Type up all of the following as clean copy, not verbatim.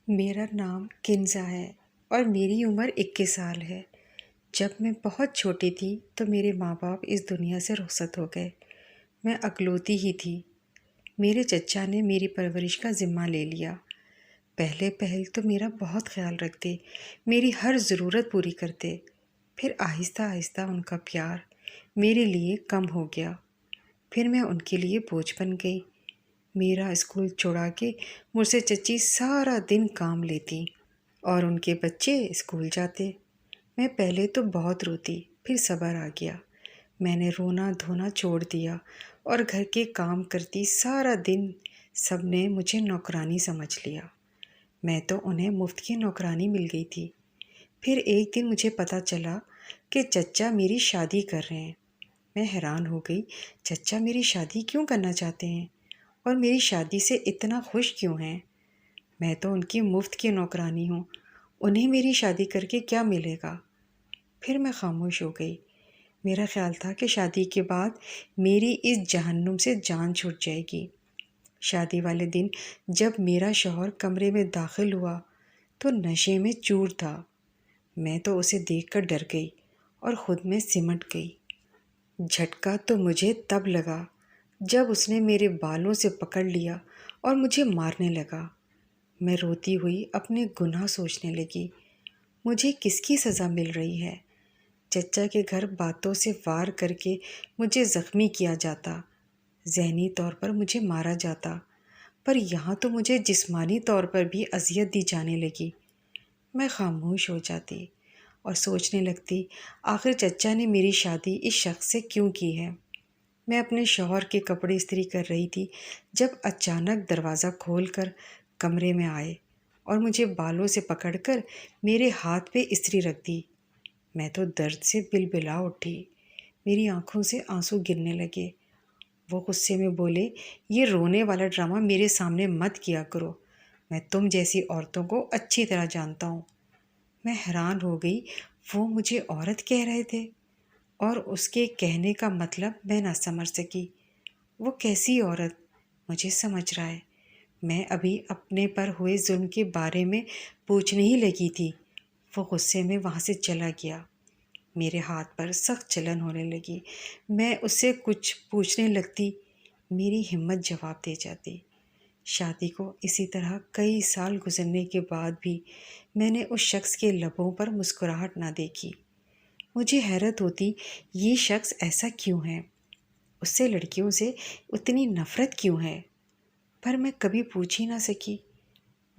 میرا نام کنزا ہے اور میری عمر 21 سال ہے۔ جب میں بہت چھوٹی تھی تو میرے ماں باپ اس دنیا سے رخصت ہو گئے۔ میں اکلوتی ہی تھی۔ میرے چچا نے میری پرورش کا ذمہ لے لیا۔ پہلے پہل تو میرا بہت خیال رکھتے، میری ہر ضرورت پوری کرتے۔ پھر آہستہ آہستہ ان کا پیار میرے لیے کم ہو گیا۔ پھر میں ان کے لیے بوجھ بن گئی۔ میرا اسکول چھوڑا کے مجھ سے چچی سارا دن کام لیتی اور ان کے بچے اسکول جاتے۔ میں پہلے تو بہت روتی، پھر صبر آ گیا۔ میں نے رونا دھونا چھوڑ دیا اور گھر کے کام کرتی سارا دن۔ سب نے مجھے نوکرانی سمجھ لیا۔ میں تو انہیں مفت کی نوکرانی مل گئی تھی۔ پھر ایک دن مجھے پتہ چلا کہ چچا میری شادی کر رہے ہیں۔ میں حیران ہو گئی، چچا میری شادی کیوں کرنا چاہتے ہیں اور میری شادی سے اتنا خوش کیوں ہیں؟ میں تو ان کی مفت کی نوکرانی ہوں، انہیں میری شادی کر کے کیا ملے گا؟ پھر میں خاموش ہو گئی۔ میرا خیال تھا کہ شادی کے بعد میری اس جہنم سے جان چھوٹ جائے گی۔ شادی والے دن جب میرا شوہر کمرے میں داخل ہوا تو نشے میں چور تھا۔ میں تو اسے دیکھ کر ڈر گئی اور خود میں سمٹ گئی۔ جھٹکا تو مجھے تب لگا جب اس نے میرے بالوں سے پکڑ لیا اور مجھے مارنے لگا۔ میں روتی ہوئی اپنے گناہ سوچنے لگی۔ مجھے کس کی سزا مل رہی ہے؟ چچا کے گھر باتوں سے وار کر کے مجھے زخمی کیا جاتا، ذہنی طور پر مجھے مارا جاتا، پر یہاں تو مجھے جسمانی طور پر بھی اذیت دی جانے لگی۔ میں خاموش ہو جاتی اور سوچنے لگتی، آخر چچا نے میری شادی اس شخص سے کیوں کی ہے؟ میں اپنے شوہر کے کپڑے استری کر رہی تھی جب اچانک دروازہ کھول کر کمرے میں آئے اور مجھے بالوں سے پکڑ کر میرے ہاتھ پہ استری رکھ دی۔ میں تو درد سے بلبلا اٹھی۔ میری آنکھوں سے آنسو گرنے لگے۔ وہ غصے میں بولے، یہ رونے والا ڈرامہ میرے سامنے مت کیا کرو، میں تم جیسی عورتوں کو اچھی طرح جانتا ہوں۔ میں حیران ہو گئی، وہ مجھے عورت کہہ رہے تھے اور اس کے کہنے کا مطلب میں نہ سمجھ سکی۔ وہ کیسی عورت؟ مجھے سمجھ رہا ہے، میں ابھی اپنے پر ہوئے ظلم کے بارے میں پوچھنے ہی لگی تھی۔ وہ غصے میں وہاں سے چلا گیا۔ میرے ہاتھ پر سخت جلن ہونے لگی۔ میں اس سے کچھ پوچھنے لگتی، میری ہمت جواب دے جاتی۔ شادی کو اسی طرح کئی سال گزرنے کے بعد بھی میں نے اس شخص کے لبوں پر مسکراہٹ نہ دیکھی۔ مجھے حیرت ہوتی، یہ شخص ایسا کیوں ہے؟ اس سے لڑکیوں سے اتنی نفرت کیوں ہے؟ پر میں کبھی پوچھ ہی نہ سکی۔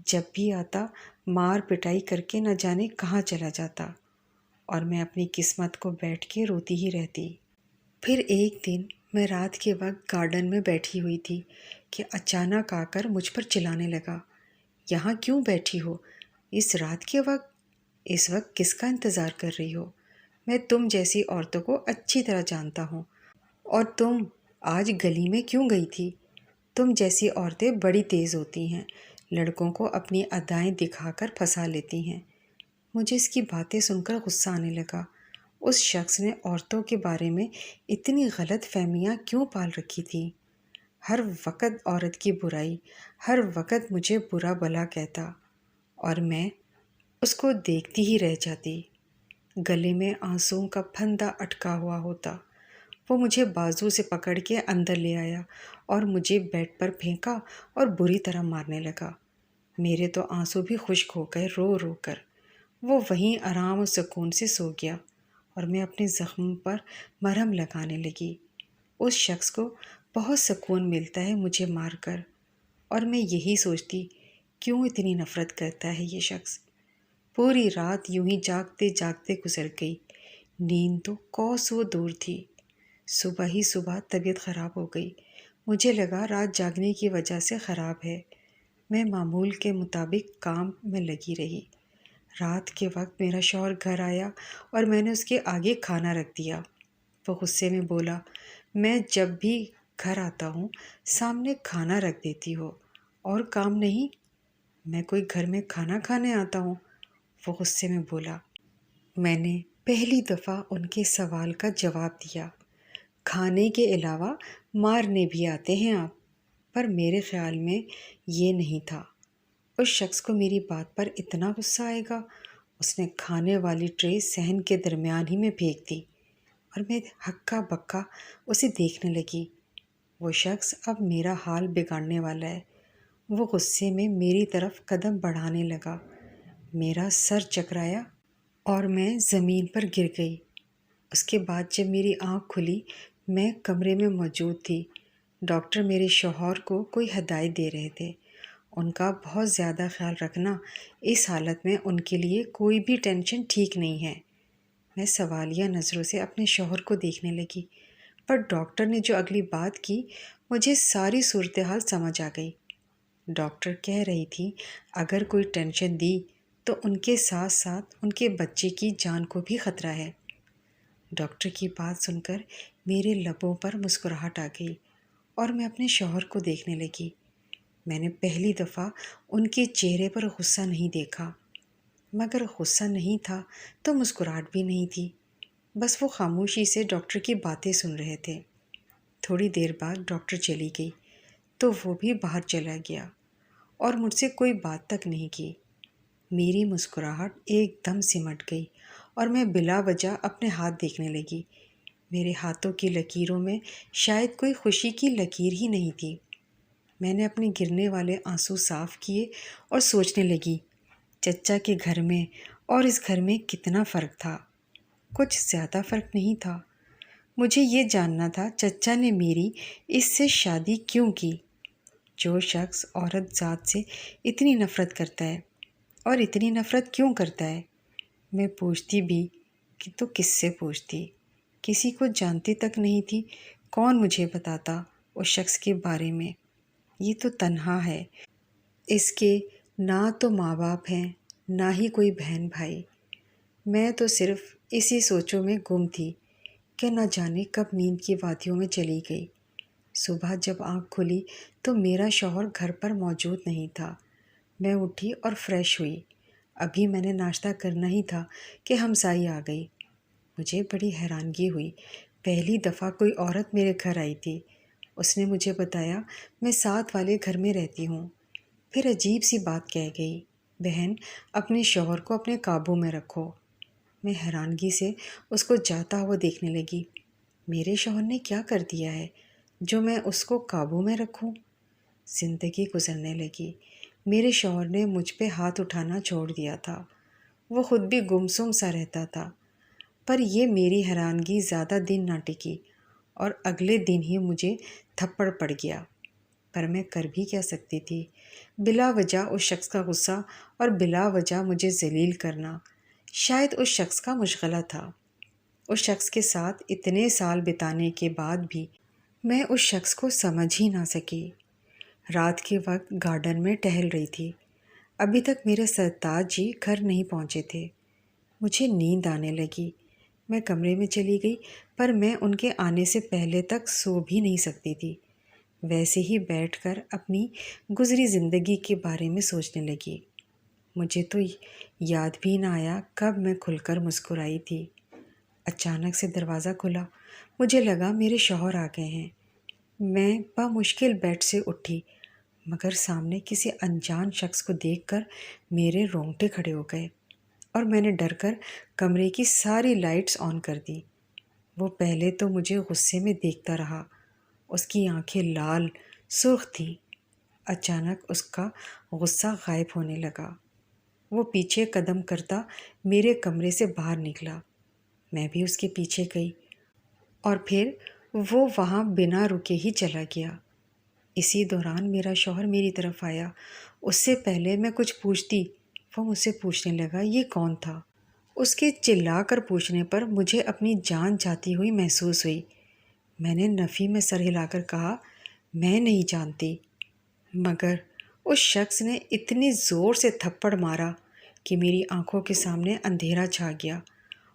جب بھی آتا مار پٹائی کر کے نہ جانے کہاں چلا جاتا اور میں اپنی قسمت کو بیٹھ کے روتی ہی رہتی۔ پھر ایک دن میں رات کے وقت گارڈن میں بیٹھی ہوئی تھی کہ اچانک آ کر مجھ پر چلانے لگا، یہاں کیوں بیٹھی ہو اس رات کے وقت؟ اس وقت کس کا انتظار کر رہی ہو؟ میں تم جیسی عورتوں کو اچھی طرح جانتا ہوں، اور تم آج گلی میں کیوں گئی تھی؟ تم جیسی عورتیں بڑی تیز ہوتی ہیں، لڑکوں کو اپنی ادائیں دکھا کر پھنسا لیتی ہیں۔ مجھے اس کی باتیں سن کر غصہ آنے لگا۔ اس شخص نے عورتوں کے بارے میں اتنی غلط فہمیاں کیوں پال رکھی تھی؟ ہر وقت عورت کی برائی، ہر وقت مجھے برا بھلا کہتا اور میں اس کو دیکھتی ہی رہ جاتی۔ گلے میں آنسوؤں کا پھندا اٹکا ہوا ہوتا۔ وہ مجھے بازو سے پکڑ کے اندر لے آیا اور مجھے بیڈ پر پھینکا اور بری طرح مارنے لگا۔ میرے تو آنسو بھی خشک ہو گئے رو رو کر۔ وہ وہیں آرام و سکون سے سو گیا اور میں اپنے زخم پر مرہم لگانے لگی۔ اس شخص کو بہت سکون ملتا ہے مجھے مار کر، اور میں یہی سوچتی، کیوں اتنی نفرت کرتا ہے یہ شخص؟ پوری رات یوں ہی جاگتے جاگتے گزر گئی۔ نیند تو کوسوں دور تھی۔ صبح ہی صبح طبیعت خراب ہو گئی۔ مجھے لگا رات جاگنے کی وجہ سے خراب ہے۔ میں معمول کے مطابق کام میں لگی رہی۔ رات کے وقت میرا شوہر گھر آیا اور میں نے اس کے آگے کھانا رکھ دیا۔ وہ غصے میں بولا، میں جب بھی گھر آتا ہوں سامنے کھانا رکھ دیتی ہو اور کام نہیں؟ میں کوئی گھر میں کھانا کھانے آتا ہوں؟ وہ غصے میں بولا۔ میں نے پہلی دفعہ ان کے سوال کا جواب دیا، کھانے کے علاوہ مارنے بھی آتے ہیں آپ؟ پر میرے خیال میں یہ نہیں تھا۔ اس شخص کو میری بات پر اتنا غصہ آئے گا؟ اس نے کھانے والی ٹرے صحن کے درمیان ہی میں پھینک دی اور میں ہکا بکا اسے دیکھنے لگی۔ وہ شخص اب میرا حال بگاڑنے والا ہے۔ وہ غصے میں میری طرف قدم بڑھانے لگا۔ میرا سر چکرایا اور میں زمین پر گر گئی۔ اس کے بعد جب میری آنکھ کھلی، میں کمرے میں موجود تھی۔ ڈاکٹر میرے شوہر کو کوئی ہدایت دے رہے تھے۔ ان کا بہت زیادہ خیال رکھنا، اس حالت میں ان کے لیے کوئی بھی ٹینشن ٹھیک نہیں ہے۔ میں سوالیہ نظروں سے اپنے شوہر کو دیکھنے لگی، پر ڈاکٹر نے جو اگلی بات کی، مجھے ساری صورتحال سمجھ آ گئی۔ ڈاکٹر کہہ رہی تھی اگر کوئی ٹینشن دی تو ان کے ساتھ ساتھ ان کے بچے کی جان کو بھی خطرہ ہے۔ ڈاکٹر کی بات سن کر میرے لبوں پر مسکراہٹ آ گئی اور میں اپنے شوہر کو دیکھنے لگی۔ میں نے پہلی دفعہ ان کے چہرے پر غصہ نہیں دیکھا، مگر غصہ نہیں تھا تو مسکراہٹ بھی نہیں تھی۔ بس وہ خاموشی سے ڈاکٹر کی باتیں سن رہے تھے۔ تھوڑی دیر بعد ڈاکٹر چلی گئی تو وہ بھی باہر چلا گیا اور مجھ سے کوئی بات تک نہیں کی۔ میری مسکراہٹ ایک دم سمٹ گئی اور میں بلا وجہ اپنے ہاتھ دیکھنے لگی۔ میرے ہاتھوں کی لکیروں میں شاید کوئی خوشی کی لکیر ہی نہیں تھی۔ میں نے اپنے گرنے والے آنسو صاف کیے اور سوچنے لگی، چچا کے گھر میں اور اس گھر میں کتنا فرق تھا۔ کچھ زیادہ فرق نہیں تھا۔ مجھے یہ جاننا تھا چچا نے میری اس سے شادی کیوں کی۔ جو شخص عورت ذات سے اتنی نفرت کرتا ہے اور اتنی نفرت کیوں کرتا ہے؟ میں پوچھتی بھی کہ تو کس سے پوچھتی؟ کسی کو جانتی تک نہیں تھی۔ کون مجھے بتاتا اس شخص کے بارے میں؟ یہ تو تنہا ہے، اس کے نہ تو ماں باپ ہیں نہ ہی کوئی بہن بھائی۔ میں تو صرف اسی سوچوں میں گم تھی کہ نہ جانے کب نیند کی وادیوں میں چلی گئی۔ صبح جب آنکھ کھلی تو میرا شوہر گھر پر موجود نہیں تھا۔ میں اٹھی اور فریش ہوئی۔ ابھی میں نے ناشتہ کرنا ہی تھا کہ ہمسائی آ گئی۔ مجھے بڑی حیرانگی ہوئی۔ پہلی دفعہ کوئی عورت میرے گھر آئی تھی۔ اس نے مجھے بتایا میں ساتھ والے گھر میں رہتی ہوں۔ پھر عجیب سی بات کہہ گئی، بہن اپنے شوہر کو اپنے قابو میں رکھو۔ میں حیرانگی سے اس کو جاتا ہوا دیکھنے لگی۔ میرے شوہر نے کیا کر دیا ہے جو میں اس کو قابو میں رکھوں؟ زندگی گزرنے لگی۔ میرے شوہر نے مجھ پہ ہاتھ اٹھانا چھوڑ دیا تھا۔ وہ خود بھی گمسم سا رہتا تھا۔ پر یہ میری حیرانگی زیادہ دن نہ ٹکی اور اگلے دن ہی مجھے تھپڑ پڑ گیا۔ پر میں کر بھی کیا سکتی تھی؟ بلا وجہ اس شخص کا غصہ اور بلا وجہ مجھے ذلیل کرنا شاید اس شخص کا مشغلہ تھا۔ اس شخص کے ساتھ اتنے سال بتانے کے بعد بھی میں اس شخص کو سمجھ ہی نہ سکی۔ رات کے وقت گارڈن میں ٹہل رہی تھی۔ ابھی تک میرے سرتاج جی گھر نہیں پہنچے تھے۔ مجھے نیند آنے لگی۔ میں کمرے میں چلی گئی، پر میں ان کے آنے سے پہلے تک سو بھی نہیں سکتی تھی۔ ویسے ہی بیٹھ کر اپنی گزری زندگی کے بارے میں سوچنے لگی۔ مجھے تو یاد بھی نہ آیا کب میں کھل کر مسکرائی تھی۔ اچانک سے دروازہ کھلا۔ مجھے لگا میرے شوہر آ گئے ہیں۔ میں بمشکل بیڈ سے اٹھی، مگر سامنے کسی انجان شخص کو دیکھ کر میرے رونگٹے کھڑے ہو گئے اور میں نے ڈر کر کمرے کی ساری لائٹس آن کر دی۔ وہ پہلے تو مجھے غصے میں دیکھتا رہا۔ اس کی آنکھیں لال سرخ تھیں۔ اچانک اس کا غصہ غائب ہونے لگا۔ وہ پیچھے قدم کرتا میرے کمرے سے باہر نکلا۔ میں بھی اس کے پیچھے گئی اور پھر وہ وہاں بنا رکے ہی چلا گیا۔ اسی دوران میرا شوہر میری طرف آیا۔ اس سے پہلے میں کچھ پوچھتی، وہ مجھ سے پوچھنے لگا یہ کون تھا۔ اس کے چلا کر پوچھنے پر مجھے اپنی جان جاتی ہوئی محسوس ہوئی۔ میں نے نفی میں سر ہلا کر کہا میں نہیں جانتی، مگر اس شخص نے اتنی زور سے تھپڑ مارا کہ میری آنکھوں کے سامنے اندھیرا چھا گیا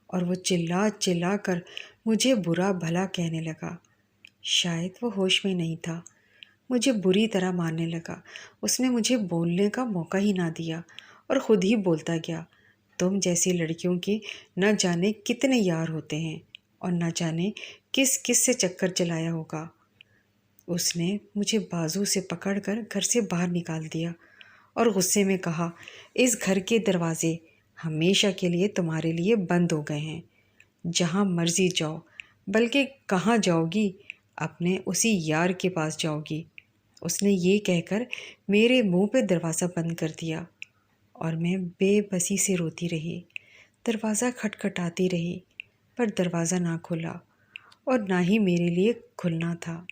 اور وہ چلا چلا کر مجھے برا بھلا کہنے لگا۔ شاید وہ ہوش میں نہیں تھا۔ مجھے بری طرح مارنے لگا۔ اس نے مجھے بولنے کا موقع ہی نہ دیا اور خود ہی بولتا گیا، تم جیسی لڑکیوں کے نہ جانے کتنے یار ہوتے ہیں اور نہ جانے کس کس سے چکر چلایا ہوگا۔ اس نے مجھے بازو سے پکڑ کر گھر سے باہر نکال دیا اور غصے میں کہا، اس گھر کے دروازے ہمیشہ کے لیے تمہارے لیے بند ہو گئے ہیں، جہاں مرضی جاؤ، بلکہ کہاں جاؤ گی؟ اپنے اسی یار کے پاس جاؤ گی۔ اس نے یہ کہہ کر میرے منہ پہ دروازہ بند کر دیا اور میں بے بسی سے روتی رہی۔ دروازہ کھٹکھٹاتی رہی، پر دروازہ نہ کھلا اور نہ ہی میرے لیے کھلنا تھا۔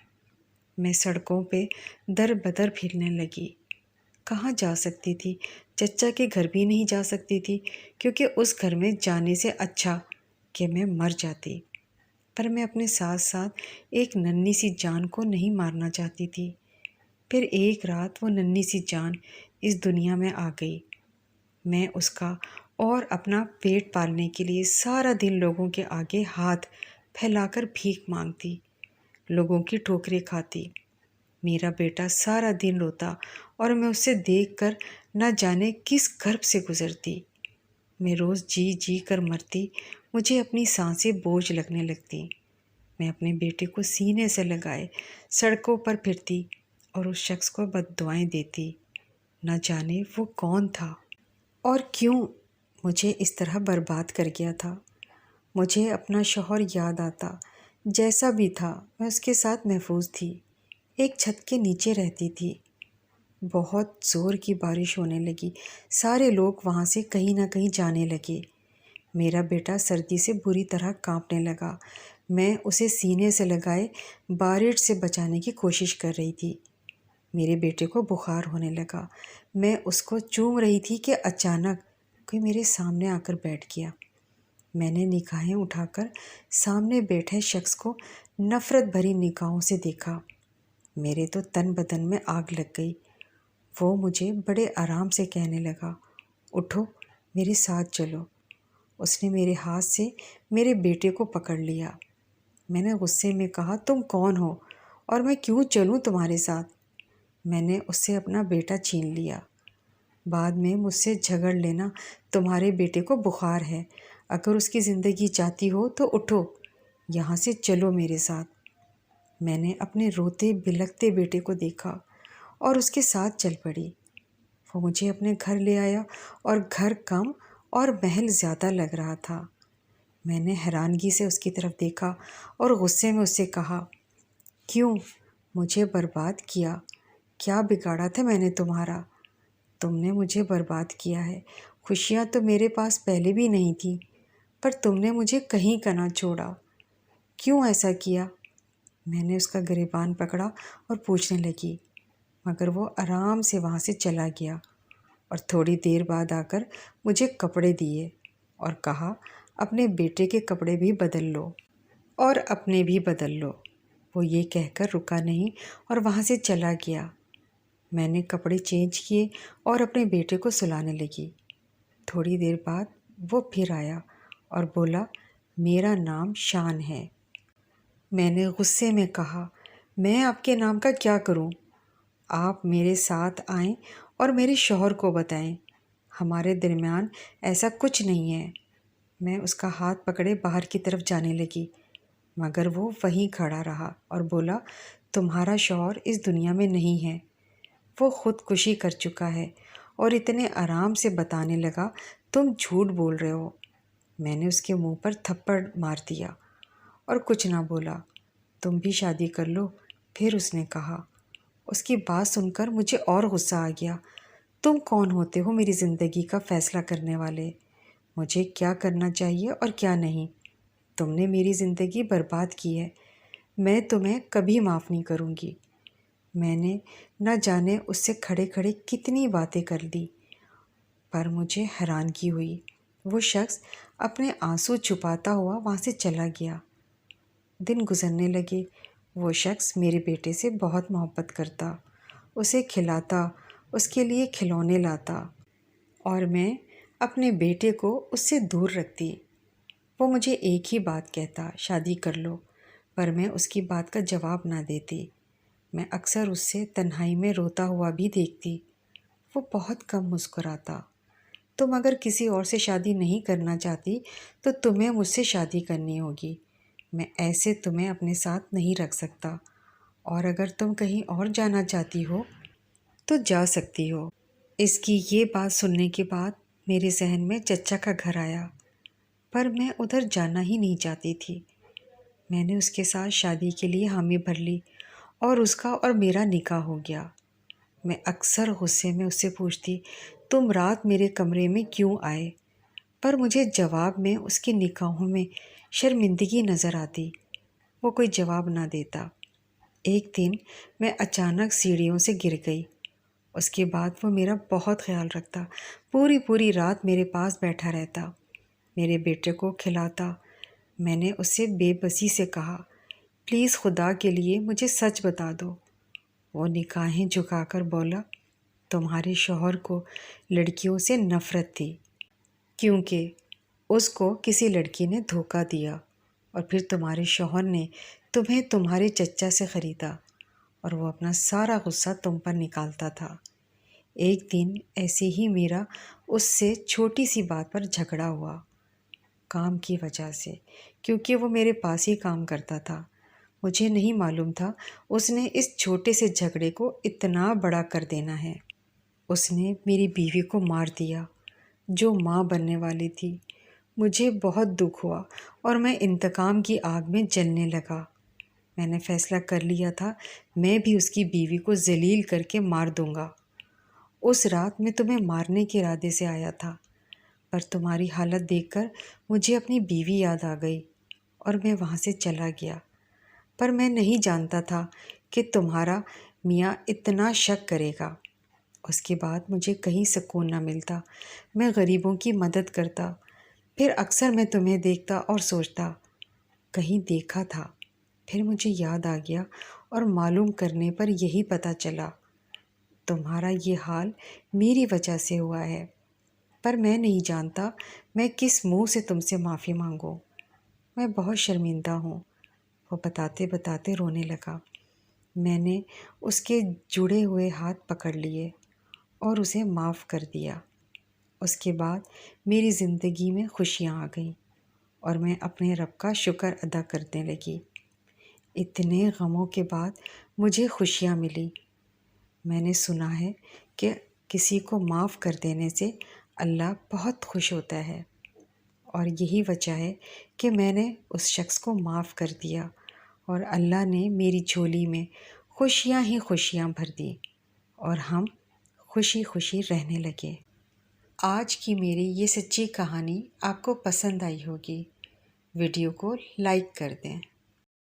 میں سڑکوں پہ در بدر پھرنے لگی۔ کہاں جا سکتی تھی؟ چچا کے گھر بھی نہیں جا سکتی تھی، کیونکہ اس گھر میں جانے سے اچھا کہ میں مر جاتی۔ پر میں اپنے ساتھ ساتھ ایک ننھی سی جان کو نہیں مارنا چاہتی تھی۔ پھر ایک رات وہ ننھی سی جان اس دنیا میں آ گئی۔ میں اس کا اور اپنا پیٹ پالنے کے لیے سارا دن لوگوں کے آگے ہاتھ پھیلا کر بھیک مانگتی، لوگوں کی ٹھوکریں کھاتی۔ میرا بیٹا سارا دن روتا اور میں اسے دیکھ کر نہ جانے کس کرب سے گزرتی۔ میں روز جی جی کر مرتی، مجھے اپنی سانسیں بوجھ لگنے لگتی۔ میں اپنے بیٹے کو سینے سے لگائے سڑکوں پر پھرتی اور اس شخص کو بد دعائیں دیتی۔ نہ جانے وہ کون تھا اور کیوں مجھے اس طرح برباد کر گیا تھا۔ مجھے اپنا شوہر یاد آتا، جیسا بھی تھا میں اس کے ساتھ محفوظ تھی۔ ایک چھت کے نیچے رہتی تھی۔ بہت زور کی بارش ہونے لگی، سارے لوگ وہاں سے کہیں نہ کہیں جانے لگے۔ میرا بیٹا سردی سے بری طرح کانپنے لگا۔ میں اسے سینے سے لگائے بارش سے بچانے کی کوشش کر رہی تھی۔ میرے بیٹے کو بخار ہونے لگا۔ میں اس کو چوم رہی تھی کہ اچانک کوئی میرے سامنے آ کر بیٹھ گیا۔ میں نے نگاہیں اٹھا کر سامنے بیٹھے شخص کو نفرت بھری نگاہوں سے دیکھا۔ میرے تو تن بدن میں آگ لگ گئی۔ وہ مجھے بڑے آرام سے کہنے لگا، اٹھو، میرے ساتھ چلو۔ اس نے میرے ہاتھ سے میرے بیٹے کو پکڑ لیا۔ میں نے غصے میں کہا، تم کون ہو اور میں کیوں چلوں تمہارے ساتھ؟ میں نے اس سے اپنا بیٹا چھین لیا۔ بعد میں مجھ سے جھگڑ لینا، تمہارے بیٹے کو بخار ہے، اگر اس کی زندگی چاہتی ہو تو اٹھو، یہاں سے چلو میرے ساتھ۔ میں نے اپنے روتے بلکتے بیٹے کو دیکھا اور اس کے ساتھ چل پڑی۔ وہ مجھے اپنے گھر لے آیا اور گھر کم اور محل زیادہ لگ رہا تھا۔ میں نے حیرانگی سے اس کی طرف دیکھا اور غصے میں اس سے کہا، کیوں مجھے برباد کیا؟ کیا بگاڑا تھا میں نے تمہارا؟ تم نے مجھے برباد کیا ہے۔ خوشیاں تو میرے پاس پہلے بھی نہیں تھیں، پر تم نے مجھے کہیں کا نہ چھوڑا۔ کیوں ایسا کیا؟ میں نے اس کا گریبان پکڑا اور پوچھنے لگی، مگر وہ آرام سے وہاں سے چلا گیا اور تھوڑی دیر بعد آ کر مجھے کپڑے دیے اور کہا، اپنے بیٹے کے کپڑے بھی بدل لو اور اپنے بھی بدل لو۔ وہ یہ کہہ کر رکا نہیں اور وہاں سے چلا گیا۔ میں نے کپڑے چینج کیے اور اپنے بیٹے کو سلانے لگی۔ تھوڑی دیر بعد وہ پھر آیا اور بولا، میرا نام شان ہے۔ میں نے غصے میں کہا، میں آپ کے نام کا کیا کروں؟ آپ میرے ساتھ آئیں اور میرے شوہر کو بتائیں، ہمارے درمیان ایسا کچھ نہیں ہے۔ میں اس کا ہاتھ پکڑے باہر کی طرف جانے لگی، مگر وہ وہیں کھڑا رہا اور بولا، تمہارا شوہر اس دنیا میں نہیں ہے، وہ خودکشی کر چکا ہے، اور اتنے آرام سے بتانے لگا، تم جھوٹ بول رہے ہو۔ میں نے اس کے منہ پر تھپڑ مار دیا اور کچھ نہ بولا۔ تم بھی شادی کر لو، پھر اس نے کہا۔ اس کی بات سن کر مجھے اور غصہ آ گیا۔ تم کون ہوتے ہو میری زندگی کا فیصلہ کرنے والے؟ مجھے کیا کرنا چاہیے اور کیا نہیں؟ تم نے میری زندگی برباد کی ہے، میں تمہیں کبھی معاف نہیں کروں گی۔ میں نے نہ جانے اس سے کھڑے کھڑے کتنی باتیں کر دی، پر مجھے حیرانگی ہوئی۔ وہ شخص اپنے آنسو چھپاتا ہوا وہاں سے چلا گیا۔ دن گزرنے لگے۔ وہ شخص میرے بیٹے سے بہت محبت کرتا، اسے کھلاتا، اس کے لیے کھلونے لاتا، اور میں اپنے بیٹے کو اس سے دور رکھتی۔ وہ مجھے ایک ہی بات کہتا، شادی کر لو، پر میں اس کی بات کا جواب نہ دیتی۔ میں اکثر اس سے تنہائی میں روتا ہوا بھی دیکھتی۔ وہ بہت کم مسکراتا۔ تم اگر کسی اور سے شادی نہیں کرنا چاہتی تو تمہیں مجھ سے شادی کرنی ہوگی۔ میں ایسے تمہیں اپنے ساتھ نہیں رکھ سکتا، اور اگر تم کہیں اور جانا چاہتی ہو تو جا سکتی ہو۔ اس کی یہ بات سننے کے بعد میرے ذہن میں چچا کا گھر آیا، پر میں ادھر جانا ہی نہیں چاہتی تھی۔ میں نے اس کے ساتھ شادی کے لیے حامی بھر لی اور اس کا اور میرا نکاح ہو گیا۔ میں اکثر غصے میں اس سے پوچھتی، تم رات میرے کمرے میں کیوں آئے؟ پر مجھے جواب میں اس کے نگاہوں میں شرمندگی نظر آتی۔ وہ کوئی جواب نہ دیتا۔ ایک دن میں اچانک سیڑھیوں سے گر گئی۔ اس کے بعد وہ میرا بہت خیال رکھتا، پوری رات میرے پاس بیٹھا رہتا، میرے بیٹے کو کھلاتا۔ میں نے اس سے بے بسی سے کہا، پلیز خدا کے لیے مجھے سچ بتا دو۔ وہ نگاہیں جھکا کر بولا، تمہارے شوہر کو لڑکیوں سے نفرت تھی، کیونکہ اس کو کسی لڑکی نے دھوکہ دیا اور پھر تمہارے شوہر نے تمہیں تمہارے چچا سے خریدا اور وہ اپنا سارا غصہ تم پر نکالتا تھا۔ ایک دن ایسے ہی میرا اس سے چھوٹی سی بات پر جھگڑا ہوا، کام کی وجہ سے، کیونکہ وہ میرے پاس ہی کام کرتا تھا۔ مجھے نہیں معلوم تھا اس نے اس چھوٹے سے جھگڑے کو اتنا بڑا کر دینا ہے۔ اس نے میری بیوی کو مار دیا جو ماں بننے والی تھی۔ مجھے بہت دکھ ہوا اور میں انتقام کی آگ میں جلنے لگا۔ میں نے فیصلہ کر لیا تھا میں بھی اس کی بیوی کو ذلیل کر کے مار دوں گا۔ اس رات میں تمہیں مارنے کے ارادے سے آیا تھا، پر تمہاری حالت دیکھ کر مجھے اپنی بیوی یاد آ گئی اور میں وہاں سے چلا گیا۔ پر میں نہیں جانتا تھا کہ تمہارا میاں اتنا شک کرے گا۔ اس کے بعد مجھے کہیں سکون نہ ملتا۔ میں غریبوں کی مدد کرتا، پھر اکثر میں تمہیں دیکھتا اور سوچتا، کہیں دیکھا تھا۔ پھر مجھے یاد آ گیا اور معلوم کرنے پر یہی پتہ چلا، تمہارا یہ حال میری وجہ سے ہوا ہے۔ پر میں نہیں جانتا میں کس منہ سے تم سے معافی مانگوں۔ میں بہت شرمندہ ہوں۔ وہ بتاتے بتاتے رونے لگا۔ میں نے اس کے جڑے ہوئے ہاتھ پکڑ لیے اور اسے معاف کر دیا۔ اس کے بعد میری زندگی میں خوشیاں آ گئیں اور میں اپنے رب کا شکر ادا کرنے لگی۔ اتنے غموں کے بعد مجھے خوشیاں ملی۔ میں نے سنا ہے کہ کسی کو معاف کر دینے سے اللہ بہت خوش ہوتا ہے، اور یہی وجہ ہے کہ میں نے اس شخص کو معاف کر دیا اور اللہ نے میری جھولی میں خوشیاں ہی خوشیاں بھر دیں اور ہم خوشی خوشی رہنے لگے۔ آج کی میری یہ سچی کہانی آپ کو پسند آئی ہوگی۔ ویڈیو کو لائک کر دیں۔